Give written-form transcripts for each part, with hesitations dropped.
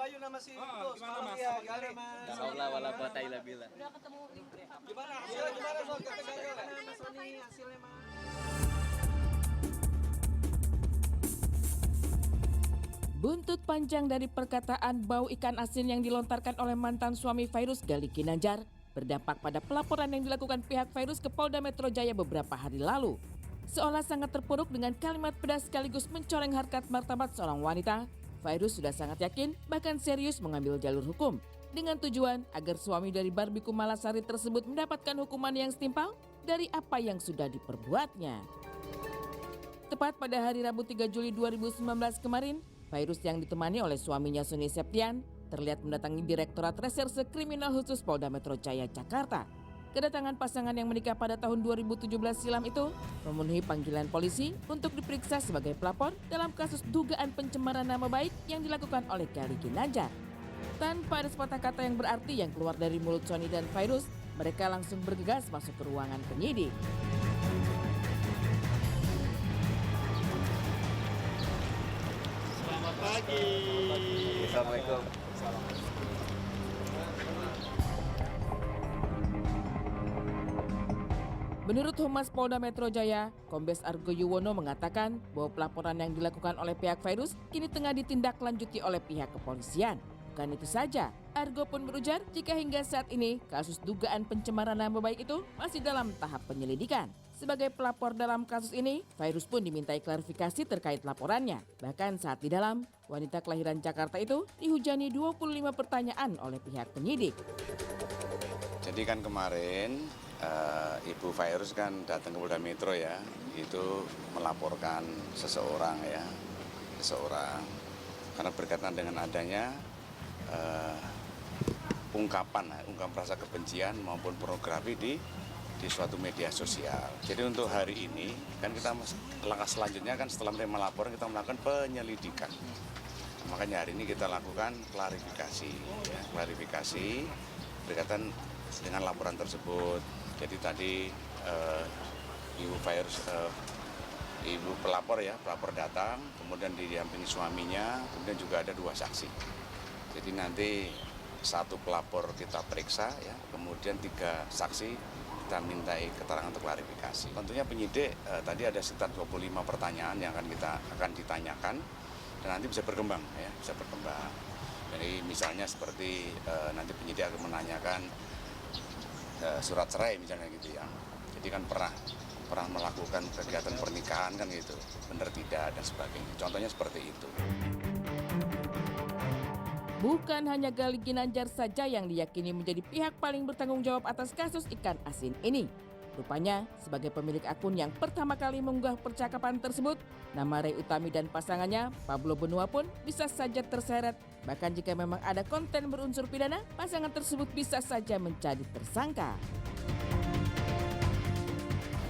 Bayu nama si itu gimana, Mas? ya, gimana Mas? Insyaallah wala quwata illa billah. Gimana soal gimana Mas Sony hasilnya Mas? Buntut panjang dari perkataan bau ikan asin yang dilontarkan oleh mantan suami Fairuz, Gali Ginanjar, berdampak pada pelaporan yang dilakukan pihak Fairuz ke Polda Metro Jaya beberapa hari lalu. Seolah sangat terpuruk dengan kalimat pedas sekaligus mencoreng harkat martabat seorang wanita, Fairuz sudah sangat yakin bahkan serius mengambil jalur hukum dengan tujuan agar suami dari Barbie Kumalasari tersebut mendapatkan hukuman yang setimpal dari apa yang sudah diperbuatnya. Tepat pada hari Rabu 3 Juli 2019 kemarin, Fairuz yang ditemani oleh suaminya Sony Septian terlihat mendatangi Direktorat Reserse Kriminal Khusus Polda Metro Jaya, Jakarta. Kedatangan pasangan yang menikah pada tahun 2017 silam itu memenuhi panggilan polisi untuk diperiksa sebagai pelapor dalam kasus dugaan pencemaran nama baik yang dilakukan oleh Gali Ginanjar. Tanpa ada sepatah kata yang berarti yang keluar dari mulut Sony dan Fairuz, mereka langsung bergegas masuk ke ruangan penyidik. Selamat pagi. Assalamualaikum. Menurut Humas Polda Metro Jaya, Kombes Argo Yuwono mengatakan bahwa pelaporan yang dilakukan oleh pihak Fairuz kini tengah ditindaklanjuti oleh pihak kepolisian. Bukan itu saja, Argo pun berujar jika hingga saat ini kasus dugaan pencemaran nama baik itu masih dalam tahap penyelidikan. Sebagai pelapor dalam kasus ini, Fairuz pun dimintai klarifikasi terkait laporannya. Bahkan saat di dalam, wanita kelahiran Jakarta itu dihujani 25 pertanyaan oleh pihak penyidik. Jadi kan kemarin Ibu Fairuz kan datang ke Polda Metro ya, itu melaporkan seseorang karena berkaitan dengan adanya ungkapan rasa kebencian maupun pornografi di suatu media sosial. Jadi untuk hari ini kan kita langkah selanjutnya kan setelah menerima laporan kita melakukan penyelidikan. Makanya hari ini kita lakukan klarifikasi berkaitan dengan laporan tersebut. Jadi tadi Ibu Fairuz, Ibu pelapor datang, kemudian didampingi suaminya, kemudian juga ada 2 saksi. Jadi nanti 1 pelapor kita periksa ya, kemudian 3 saksi kita mintai keterangan untuk klarifikasi. Tentunya penyidik tadi ada sekitar 25 pertanyaan yang akan ditanyakan dan nanti bisa berkembang ya, bisa berkembang. Jadi misalnya seperti nanti penyidik akan menanyakan surat cerai misalnya gitu ya. Jadi kan pernah melakukan kegiatan pernikahan kan gitu, benar tidak dan sebagainya. Contohnya seperti itu. Bukan hanya Gali Ginanjar saja yang diyakini menjadi pihak paling bertanggung jawab atas kasus ikan asin ini. Rupanya, sebagai pemilik akun yang pertama kali mengunggah percakapan tersebut, nama Ray Utami dan pasangannya, Pablo Benua pun bisa saja terseret. Bahkan jika memang ada konten berunsur pidana, pasangan tersebut bisa saja menjadi tersangka.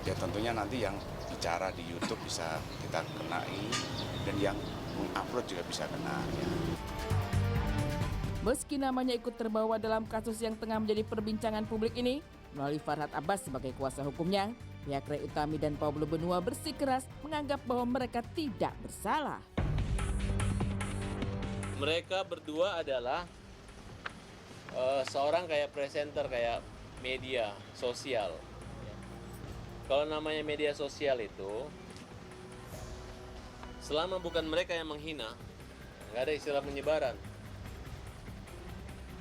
Ya tentunya nanti yang bicara di YouTube bisa kita kenai dan yang mengupload juga bisa kena ya. Meski namanya ikut terbawa dalam kasus yang tengah menjadi perbincangan publik ini, melalui Farhad Abbas sebagai kuasa hukumnya, pihak Ray Utami dan Pablo Benua bersikeras menganggap bahwa mereka tidak bersalah. Mereka berdua adalah seorang kayak presenter, kayak media sosial. Kalau namanya media sosial itu, selama bukan mereka yang menghina, nggak ada istilah penyebaran.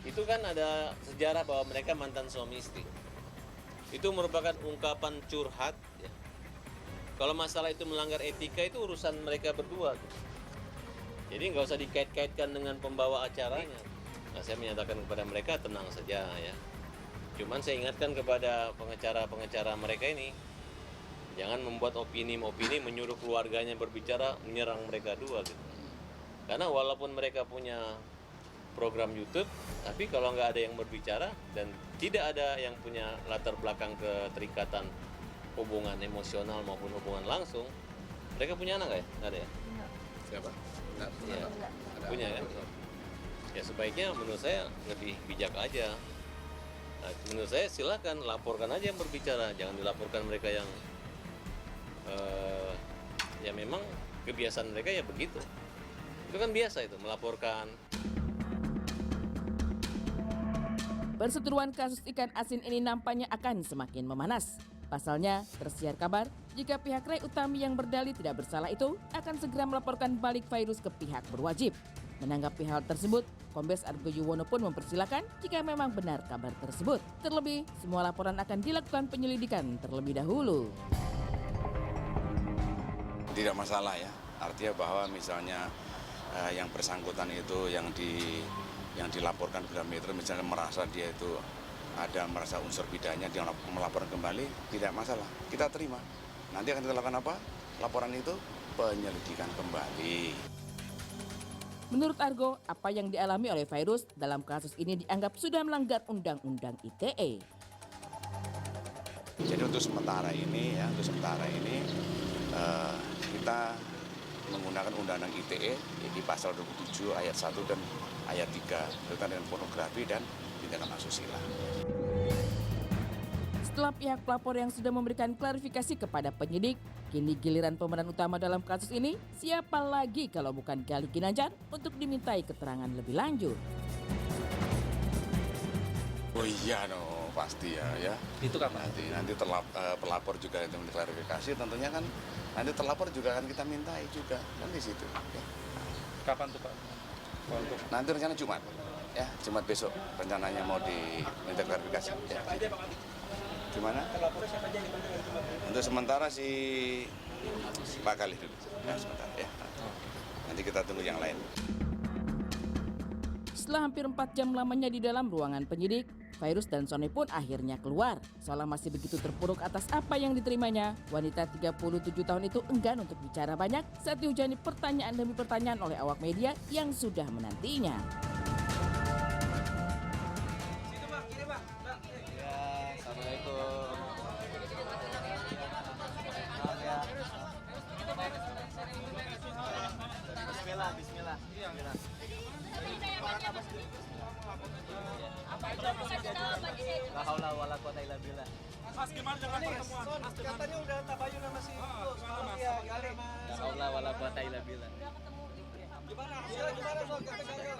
Itu kan ada sejarah bahwa mereka mantan suami istri. Itu merupakan ungkapan curhat. Ya. Kalau masalah itu melanggar etika itu urusan mereka berdua. Jadi nggak usah dikait-kaitkan dengan pembawa acaranya. Nah, saya menyatakan kepada mereka tenang saja ya. Cuman saya ingatkan kepada pengacara-pengacara mereka ini, jangan membuat opini menyuruh keluarganya berbicara menyerang mereka dua gitu. Karena walaupun mereka punya program YouTube, tapi kalau nggak ada yang berbicara dan tidak ada yang punya latar belakang keterikatan hubungan emosional maupun hubungan langsung, mereka punya anak nggak ya? Nggak ada ya? Siapa? Ya, punya kan? Ya sebaiknya menurut saya lebih bijak aja. Nah, menurut saya silakan laporkan aja yang berbicara, jangan dilaporkan mereka yang ya memang kebiasaan mereka ya begitu. Itu kan biasa itu melaporkan. Perseteruan kasus ikan asin ini nampaknya akan semakin memanas. Pasalnya, tersiar kabar jika pihak Ray Utami yang berdalih tidak bersalah itu akan segera melaporkan balik Fairuz ke pihak berwajib. Menanggapi hal tersebut, Kombes Argo Yuwono pun mempersilahkan jika memang benar kabar tersebut. Terlebih, semua laporan akan dilakukan penyelidikan terlebih dahulu. Tidak masalah ya, artinya bahwa misalnya yang bersangkutan itu yang dilaporkan Polda Metro misalnya merasa dia itu merasa unsur pidananya, dia melaporkan kembali, tidak masalah, kita terima. Nanti akan kita lakukan apa? Laporan itu penyelidikan kembali. Menurut Argo, apa yang dialami oleh Fairuz dalam kasus ini dianggap sudah melanggar Undang-Undang ITE. Jadi untuk sementara ini kita menggunakan Undang-Undang ITE di pasal 27 ayat 1 dan ayat 3 berkaitan dengan pornografi dan tindakan asusila. Setelah pihak pelapor yang sudah memberikan klarifikasi kepada penyidik, kini giliran pemeran utama dalam kasus ini siapa lagi kalau bukan Gali Ginanjar untuk dimintai keterangan lebih lanjut. Oh iya pasti ya. Itu kapan? Nanti pelapor juga itu klarifikasi, tentunya kan nanti terlapor juga akan kita mintai juga kan di situ. Ya. Kapan tuh Pak? Nanti rencana Jumat, ya Jumat besok rencananya mau diminta klarifikasi. Ya. Gimana? Untuk sementara si Pak Khalid dulu, ya sebentar ya. Nanti kita tunggu yang lain. Setelah hampir 4 jam lamanya di dalam ruangan penyidik, Fairuz dan Sony pun akhirnya keluar. Seolah masih begitu terpuruk atas apa yang diterimanya, wanita 37 tahun itu enggan untuk bicara banyak saat dihujani pertanyaan demi pertanyaan oleh awak media yang sudah menantinya. Situ Bang, kiri Bang. Bang. Ya, Assalamualaikum. Bismillah. La haula wala quwata illa billah. Mas, gimana dengan pertemuan? Mas, katanya udah tabayun sama si itu. Semalam ya, Gali. La haula wala quwata illa billah. Gimana? Gimana, Bang? Katanya